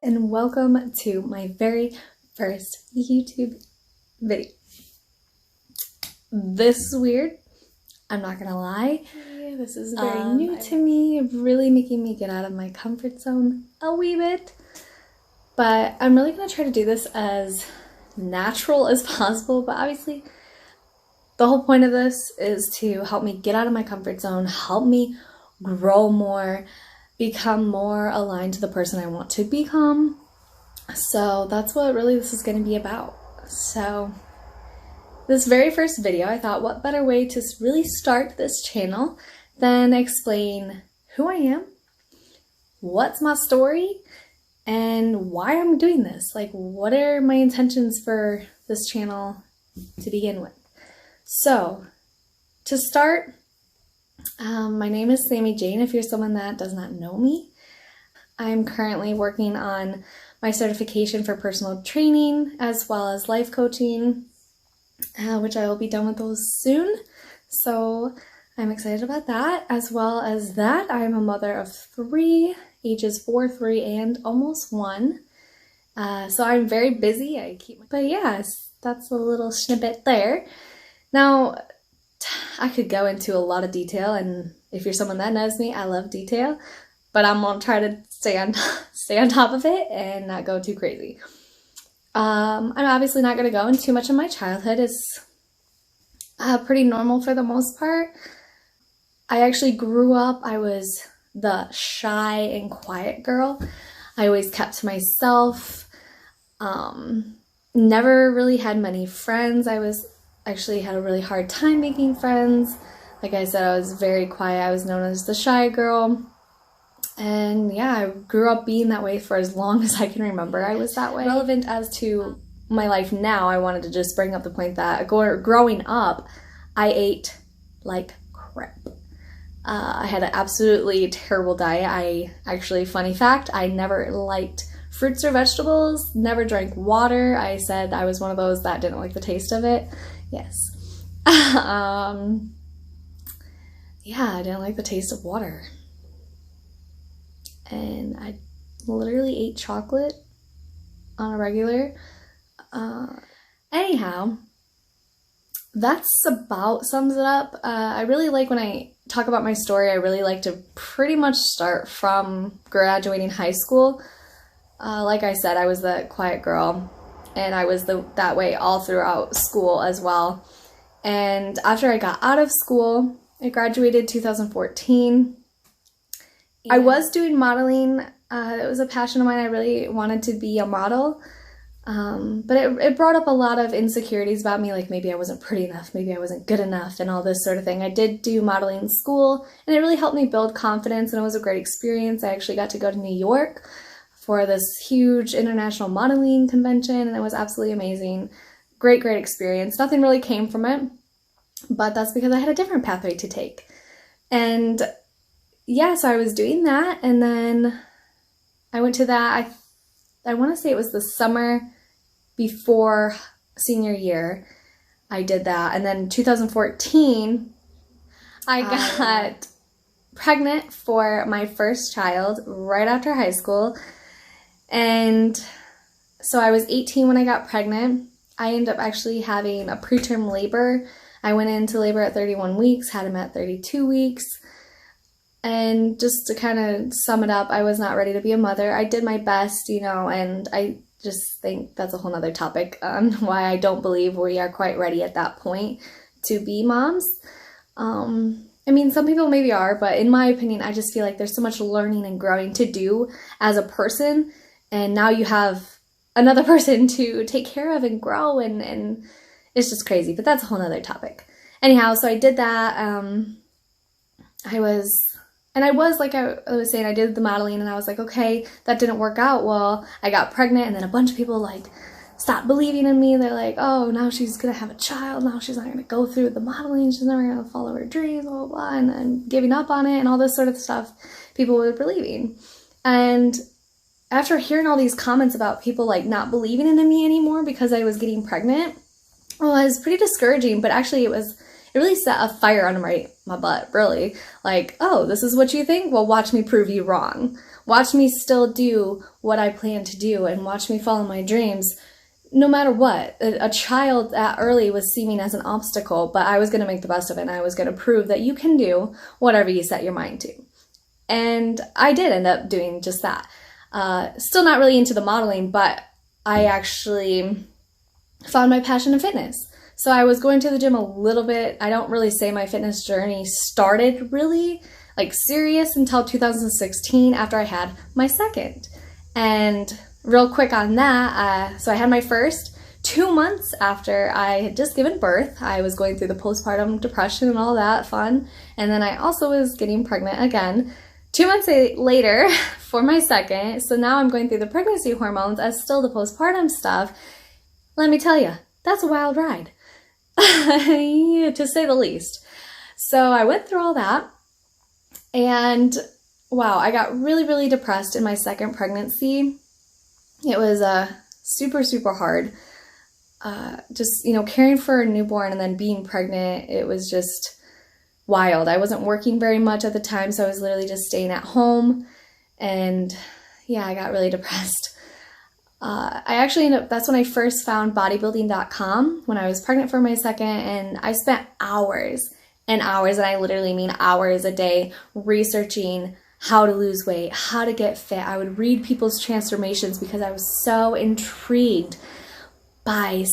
and welcome to my very first YouTube video. This is weird, I'm not gonna lie. This is very new to me, really making me get out of my comfort zone a wee bit. But I'm really gonna try to do this as natural as possible, but obviously the whole point of this is to help me get out of my comfort zone, help me grow more, become more aligned to the person I want to become. So that's what really this is going to be about. So this very first video, I thought what better way to really start this channel than explain who I am, what's my story, and why I'm doing this. Like, what are my intentions for this channel to begin with? So to start, my name is Sammy Jane, if you're someone that does not know me. I'm currently working on my certification for personal training as well as life coaching, which I will be done with those soon. So I'm excited about that. As well as that, I'm a mother of 3, ages 4, 3, and almost 1. So I'm very busy. But yes, that's a little snippet there. Now, I could go into a lot of detail, and if you're someone that knows me, I love detail, but I'm gonna try to stay on top of it and not go too crazy. I'm obviously not gonna go into too much of my childhood. It's pretty normal for the most part. I actually grew up, I was the shy and quiet girl. I always kept to myself, never really had many friends. Actually had a really hard time making friends. Like I said, I was very quiet. I was known as the shy girl. And yeah, I grew up being that way for as long as I can remember. I was that way. Relevant as to my life now, I wanted to just bring up the point that growing up, I ate like crap. I had an absolutely terrible diet. Funny fact, I never liked fruits or vegetables, never drank water. I said I was one of those that didn't like the taste of it. Yes. Yeah, I didn't like the taste of water. And I literally ate chocolate on a regular. Anyhow, that's about sums it up. I really like when I talk about my story, I really like to pretty much start from graduating high school. Like I said, I was the quiet girl. And I was that way all throughout school as well. And after I got out of school, I graduated 2014. I was doing modeling. It was a passion of mine. I really wanted to be a model. But it brought up a lot of insecurities about me, like maybe I wasn't pretty enough, maybe I wasn't good enough, and all this sort of thing. I did do modeling in school, and it really helped me build confidence, and it was a great experience. I actually got to go to New York for this huge international modeling convention, and it was absolutely amazing. Great experience. Nothing really came from it, but that's because I had a different pathway to take. And yeah, so I was doing that, and then I went to that, I want to say it was the summer before senior year, I did that. And then 2014, I got pregnant for my first child right after high school. And so I was 18 when I got pregnant. I ended up actually having a preterm labor. I went into labor at 31 weeks, had him at 32 weeks. And just to kind of sum it up, I was not ready to be a mother. I did my best, and I just think that's a whole nother topic on why I don't believe we are quite ready at that point to be moms. I mean, some people maybe are, but in my opinion, I just feel like there's so much learning and growing to do as a person. And now you have another person to take care of and grow, and it's just crazy. But that's a whole nother topic. Anyhow, so I did that. I was, like I was saying, I did the modeling, and I was like, okay, that didn't work out. Well, I got pregnant, and then a bunch of people like stopped believing in me. They're like, oh, now she's gonna have a child. Now she's not gonna go through the modeling. She's never gonna follow her dreams, blah, blah, blah, and giving up on it, and all this sort of stuff people were believing. And after hearing all these comments about people like not believing in me anymore because I was getting pregnant, well, it was pretty discouraging, but actually it really set a fire under my butt, really. Like, oh, this is what you think? Well, watch me prove you wrong. watch me still do what I plan to do and watch me follow my dreams. No matter what, a child that early was seeming as an obstacle, but I was going to make the best of it, and I was going to prove that you can do whatever you set your mind to. And I did end up doing just that. Still not really into the modeling, but I actually found my passion in fitness. So I was going to the gym a little bit. I don't really say my fitness journey started really serious until 2016 after I had my second. And real quick on that, so I had my first 2 months after I had just given birth. I was going through the postpartum depression and all that fun. And then I also was getting pregnant again 2 months later for my second. So now I'm going through the pregnancy hormones as still the postpartum stuff. Let me tell you, that's a wild ride, to say the least. So I went through all that, and wow, I got really, really depressed in my second pregnancy. It was super, super hard. Just, caring for a newborn and then being pregnant, it was just wild. I wasn't working very much at the time, so I was literally just staying at home, and yeah, I got really depressed. I actually that's when I first found bodybuilding.com when I was pregnant for my second, and I spent hours and hours, and I literally mean hours a day, researching how to lose weight, how to get fit. I would read people's transformations because I was so intrigued by,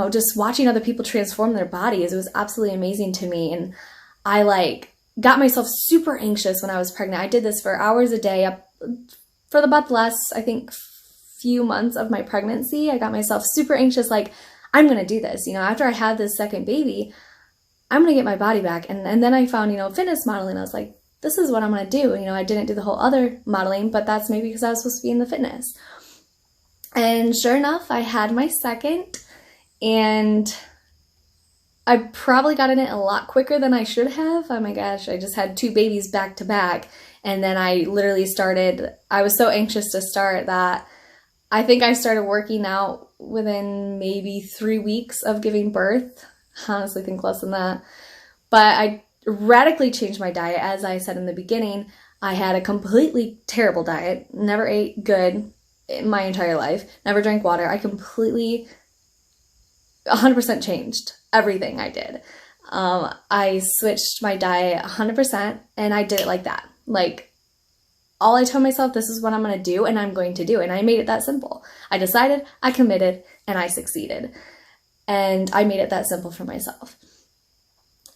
just watching other people transform their bodies. It was absolutely amazing to me, and I got myself super anxious when I was pregnant. I did this for hours a day for about the last, I think, few months of my pregnancy. I got myself super anxious, I'm going to do this. After I had this second baby, I'm going to get my body back. And then I found, fitness modeling. I was like, this is what I'm going to do. I didn't do the whole other modeling, but that's maybe because I was supposed to be in the fitness. And sure enough, I had my second, and I probably got in it a lot quicker than I should have. Oh my gosh, I just had 2 babies back to back. And then I literally I was so anxious to start that I think I started working out within maybe 3 weeks of giving birth. I honestly think less than that. But I radically changed my diet. As I said in the beginning, I had a completely terrible diet, never ate good in my entire life, never drank water. I completely 100% changed everything I did. I switched my diet 100%, and I did it like that. All I told myself, this is what I'm going to do, and I'm going to do. And I made it that simple. I decided, I committed, and I succeeded. And I made it that simple for myself.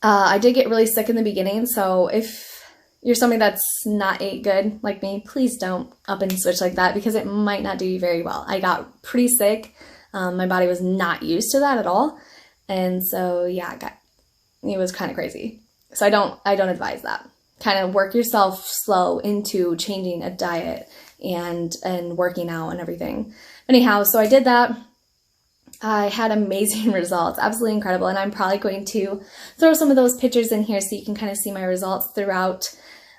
I did get really sick in the beginning, so if you're somebody that's not ate good like me, please don't up and switch like that, because it might not do you very well. I got pretty sick. My body was not used to that at all. And so, yeah, it was kind of crazy. So I don't advise that. Kind of work yourself slow into changing a diet and working out and everything. Anyhow, so I did that. I had amazing results, absolutely incredible. And I'm probably going to throw some of those pictures in here so you can kind of see my results throughout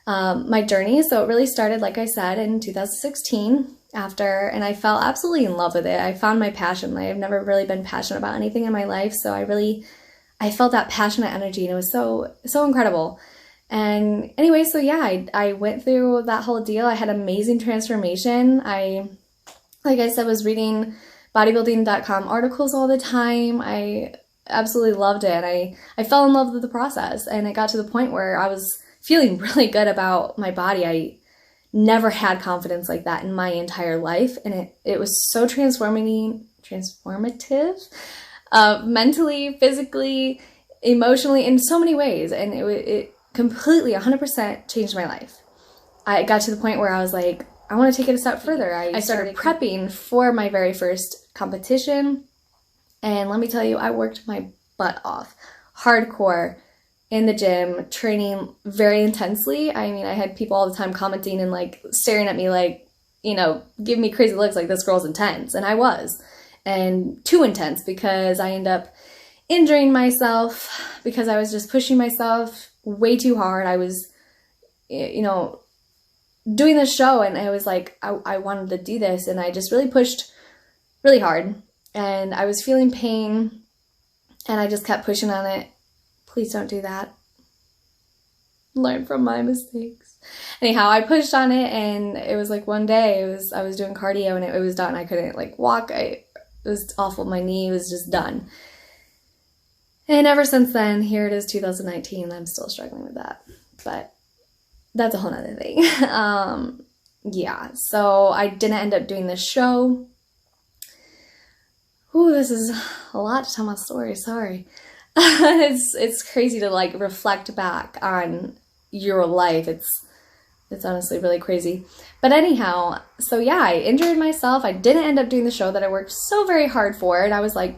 my journey. So it really started, like I said, in 2016 and I fell absolutely in love with it. I found my passion. I've never really been passionate about anything in my life. So I felt that passionate energy, and it was so incredible. And anyway, so yeah, I went through that whole deal. I had amazing transformation. Like I said, was reading bodybuilding.com articles all the time. I absolutely loved it. I fell in love with the process, and it got to the point where I was feeling really good about my body. I never had confidence like that in my entire life, and it was so transformative, mentally, physically, emotionally, in so many ways. And it completely 100% changed my life. I got to the point where I was like, I want to take it a step further. I started prepping for my very first competition, and let me tell you, I worked my butt off, hardcore, in the gym, training very intensely. I mean, I had people all the time commenting and staring at me giving me crazy looks like, this girl's intense, and I was, and too intense, because I ended up injuring myself because I was just pushing myself way too hard. I was, doing this show, and I was like, I wanted to do this, and I just really pushed really hard, and I was feeling pain, and I just kept pushing on it. Please don't do that. Learn from my mistakes. Anyhow, I pushed on it, and it was like one day I was doing cardio, and it was done. I couldn't like walk. It was awful. My knee was just done. And ever since then, here it is 2019, and I'm still struggling with that. But that's a whole nother thing. Yeah, so I didn't end up doing this show. Ooh, this is a lot to tell my story, sorry. It's crazy to like reflect back on your life. It's honestly really crazy. But anyhow, so yeah, I injured myself. I didn't end up doing the show that I worked so very hard for, and I was like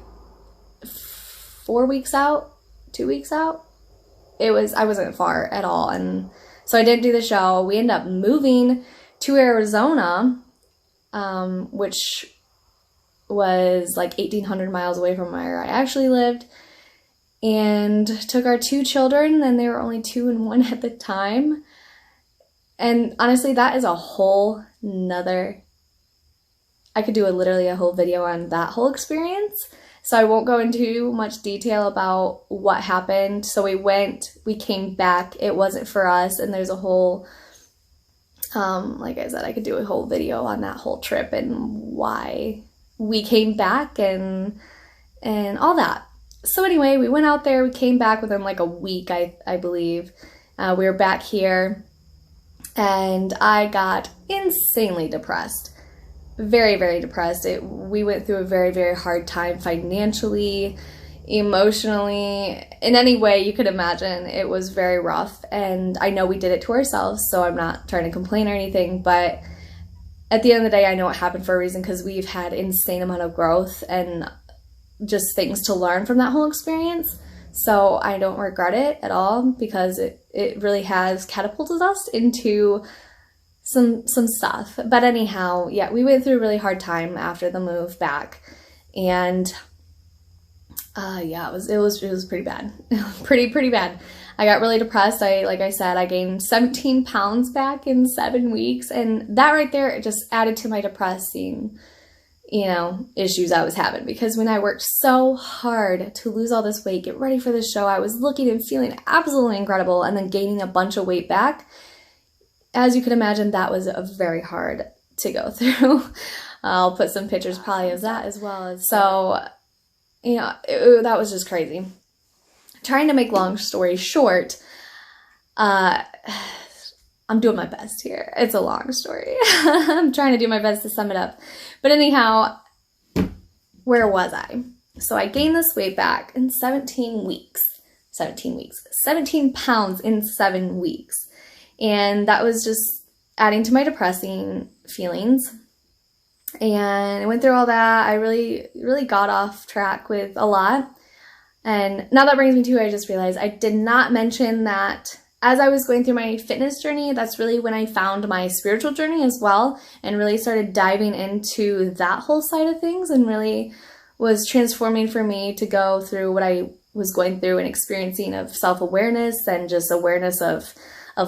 4 weeks out, 2 weeks out. I wasn't far at all, and so I didn't do the show. We ended up moving to Arizona, which was like 1,800 miles away from where I actually lived, and took our 2 children, and they were only 2 and 1 at the time. And honestly, that is a whole nother, I could do literally a whole video on that whole experience. So I won't go into much detail about what happened. So we came back, it wasn't for us, and there's a whole, like I said, I could do a whole video on that whole trip and why we came back and all that. So anyway, we went out there, we came back within like a week, I believe. We were back here, and I got insanely depressed. Very, very depressed. We went through a very, very hard time financially, emotionally, in any way you could imagine. It was very rough, and I know we did it to ourselves, so I'm not trying to complain or anything, but at the end of the day, I know it happened for a reason, because we've had insane amount of growth and just things to learn from that whole experience. So I don't regret it at all, because it really has catapulted us into some stuff. But anyhow, yeah, we went through a really hard time after the move back, and yeah, it was pretty bad. pretty bad. I got really depressed. Like I said, I gained 17 pounds back in 7 weeks, and that right there, it just added to my depressing, issues I was having, because when I worked so hard to lose all this weight, get ready for the show, I was looking and feeling absolutely incredible, and then gaining a bunch of weight back. As you can imagine, that was very hard to go through. I'll put some pictures probably of that as well. So, that was just crazy. Trying to make long story short, I'm doing my best here. It's a long story. I'm trying to do my best to sum it up. But anyhow, where was I? So I gained this weight back in 17 weeks. 17 pounds in 7 weeks. And that was just adding to my depressing feelings. And I went through all that. I really, really got off track with a lot. And now that brings me to, I just realized I did not mention that as I was going through my fitness journey, that's really when I found my spiritual journey as well, and really started diving into that whole side of things, and really was transforming for me to go through what I was going through and experiencing of self-awareness and just awareness of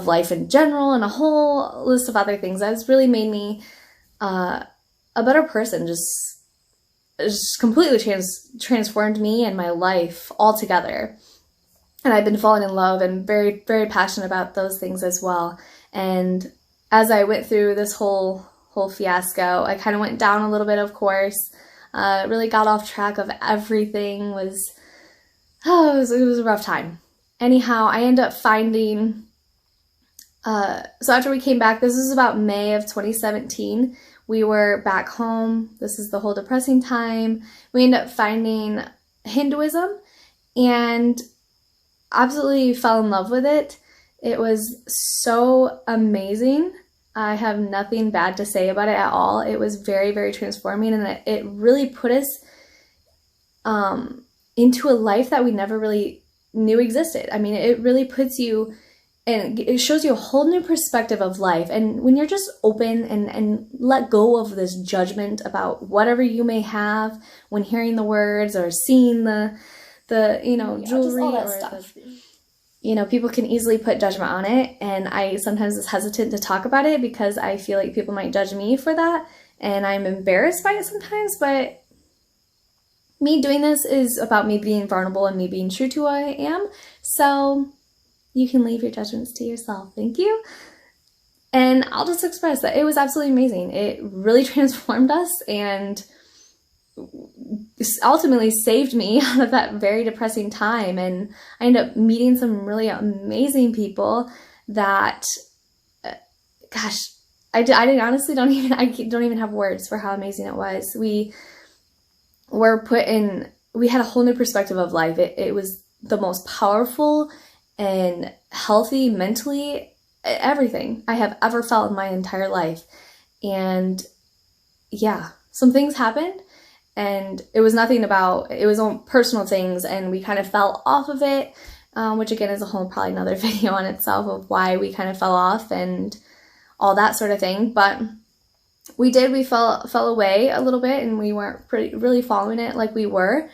life in general, and a whole list of other things. That's really made me a better person, just completely transformed me and my life altogether. And I've been falling in love and very, very passionate about those things as well. And as I went through this whole fiasco, I kind of went down a little bit, of course. Really got off track of everything. It was a rough time. Anyhow, I ended up finding, so after we came back, this was about May of 2017, we were back home. This is the whole depressing time. We ended up finding Hinduism, and absolutely fell in love with it. It was so amazing. I have nothing bad to say about it at all. It was very, very transforming, and it really put us into a life that we never really knew existed. I mean, it really puts you, and it shows you a whole new perspective of life. And when you're just open and let go of this judgment about whatever you may have when hearing the words or seeing the jewelry, all that stuff. People can easily put judgment on it, and I sometimes is hesitant to talk about it because I feel like people might judge me for that, and I'm embarrassed by it sometimes. But me doing this is about me being vulnerable and me being true to who I am. So you can leave your judgments to yourself. Thank you. And I'll just express that it was absolutely amazing. It really transformed us and ultimately saved me out of that very depressing time. And I ended up meeting some really amazing people that, gosh, I honestly don't even have words for how amazing it was. We had a whole new perspective of life. It was the most powerful and healthy mentally, everything I have ever felt in my entire life. And yeah, some things happened, and it was on personal things, and we kind of fell off of it, which again is a whole probably another video on itself of why we kind of fell off and all that sort of thing. But we fell away a little bit, and we weren't really following it like we were.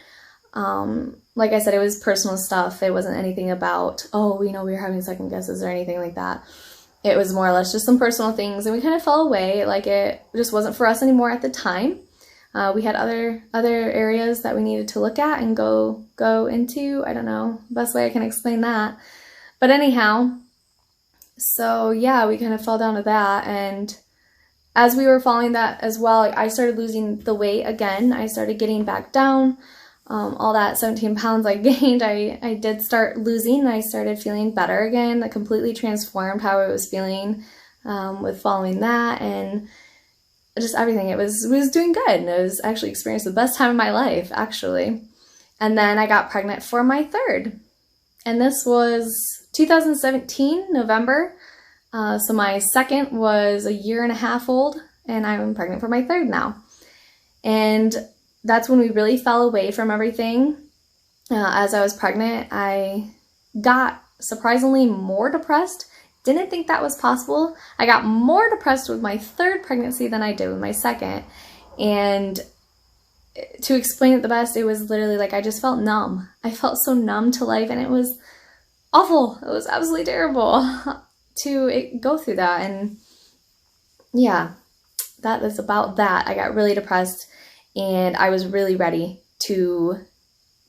Like I said, it was personal stuff. It wasn't anything about, we were having second guesses or anything like that. It was more or less just some personal things, and we kind of fell away. Like, it just wasn't for us anymore at the time. We had other areas that we needed to look at and go into. I don't know the best way I can explain that. But anyhow, so yeah, we kind of fell down to that. And as we were following that as well, I started losing the weight again. I started getting back down. All that 17 pounds I gained, I did start losing, and I started feeling better again. That completely transformed how I was feeling with following that, and just everything. It was doing good, and I was actually experiencing the best time of my life, actually. And then I got pregnant for my third, and this was 2017, November. So my second was a year and a half old, and I'm pregnant for my third now. And that's when we really fell away from everything. As I was pregnant, I got surprisingly more depressed. Didn't think that was possible. I got more depressed with my third pregnancy than I did with my second. And to explain it the best, it was literally like I just felt numb. I felt so numb to life, and it was awful. It was absolutely terrible to go through that. And yeah, that is about that. I got really depressed, and I was really ready to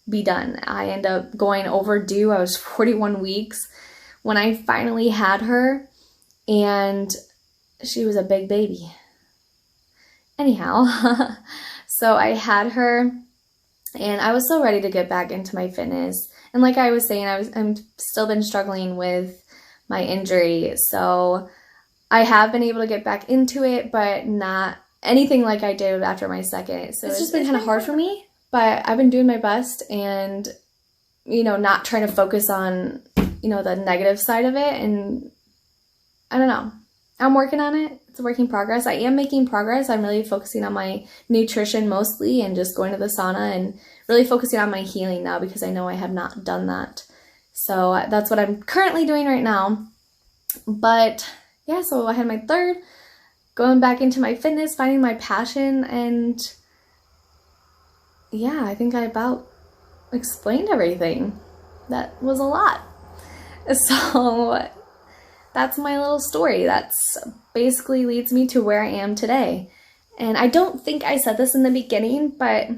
be done. I ended up going overdue. I was 41 weeks when I finally had her, and she was a big baby. Anyhow, so I had her, and I was so ready to get back into my fitness. And like I was saying, I'm still been struggling with my injury, so I have been able to get back into it, but not anything like I did after my second. So it's just been kind of hard for me, but I've been doing my best, and not trying to focus on the negative side of it. And I don't know, I'm working on it. It's a work in progress. I am making progress. I'm really focusing on my nutrition mostly, and just going to the sauna, and really focusing on my healing now, because I know I have not done that. So that's what I'm currently doing right now. But yeah, so I had my third, going back into my fitness, finding my passion, and yeah, I think I about explained everything. That was a lot. So that's my little story. That's basically leads me to where I am today. And I don't think I said this in the beginning, but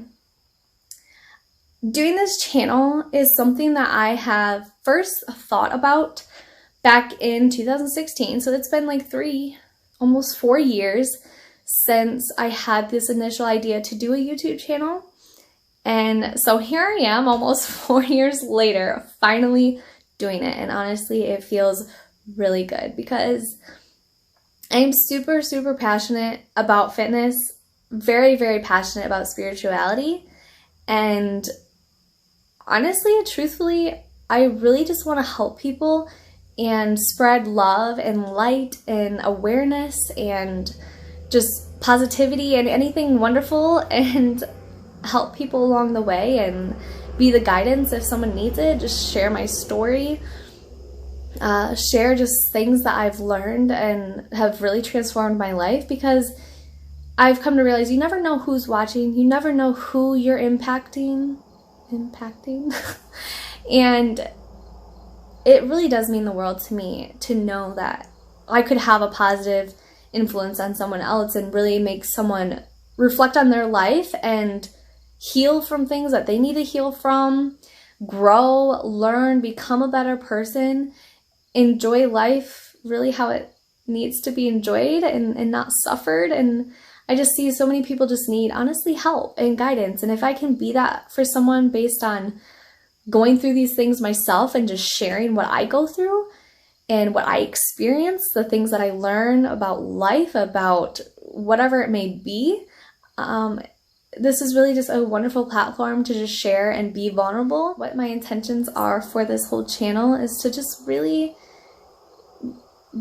doing this channel is something that I have first thought about back in 2016. So it's been like almost 4 years since I had this initial idea to do a YouTube channel. And so here I am almost 4 years later, finally doing it. And honestly, it feels really good, because I'm super, super passionate about fitness, very, very passionate about spirituality. And honestly, truthfully, I really just want to help people and spread love and light and awareness and just positivity and anything wonderful, and help people along the way and be the guidance if someone needs it. Just share my story, share just things that I've learned and have really transformed my life, because I've come to realize you never know who's watching, you never know who you're impacting. And it really does mean the world to me to know that I could have a positive influence on someone else and really make someone reflect on their life and heal from things that they need to heal from, grow, learn, become a better person, enjoy life really how it needs to be enjoyed and not suffered. And I just see so many people just need, honestly, help and guidance. And if I can be that for someone based on going through these things myself and just sharing what I go through and what I experience, the things that I learn about life, about whatever it may be, this is really just a wonderful platform to just share and be vulnerable. What my intentions are for this whole channel is to just really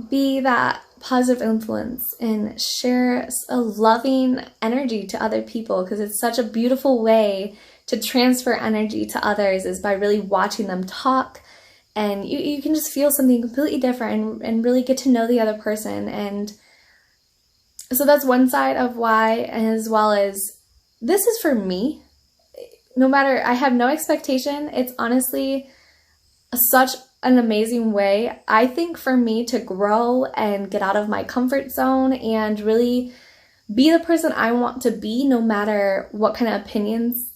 be that positive influence and share a loving energy to other people, because it's such a beautiful way to transfer energy to others is by really watching them talk, and you can just feel something completely different and really get to know the other person. And so that's one side of why, as well as this is for me. No matter, I have no expectation. It's honestly such an amazing way, I think, for me to grow and get out of my comfort zone and really be the person I want to be, no matter what kind of opinions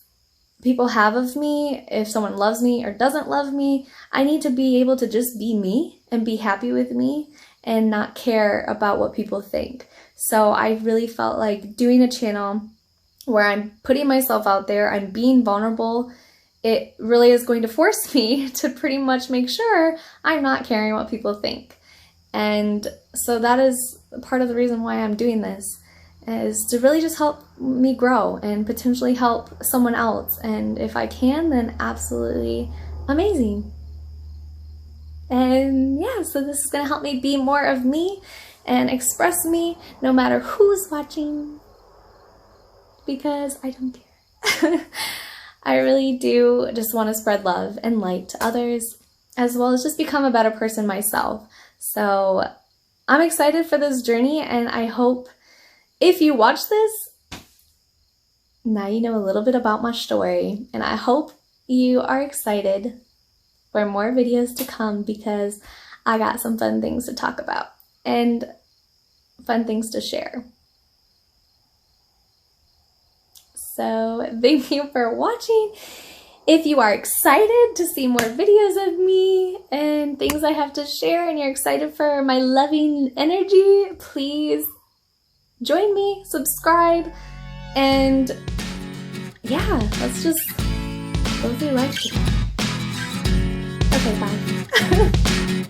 people have of me. If someone loves me or doesn't love me, I need to be able to just be me and be happy with me and not care about what people think. So I really felt like doing a channel where I'm putting myself out there, I'm being vulnerable, it really is going to force me to pretty much make sure I'm not caring what people think. And so that is part of the reason why I'm doing this, is to really just help me grow and potentially help someone else. And if I can, then absolutely amazing. And yeah, so this is going to help me be more of me and express me no matter who's watching, because I don't care. I really do just want to spread love and light to others, as well as just become a better person myself. So I'm excited for this journey, and I hope if you watch this, now you know a little bit about my story, and I hope you are excited for more videos to come, because I got some fun things to talk about and fun things to share. So thank you for watching. If you are excited to see more videos of me and things I have to share, and you're excited for my loving energy, please join me, subscribe, and yeah, let's just go through life together. Okay, bye.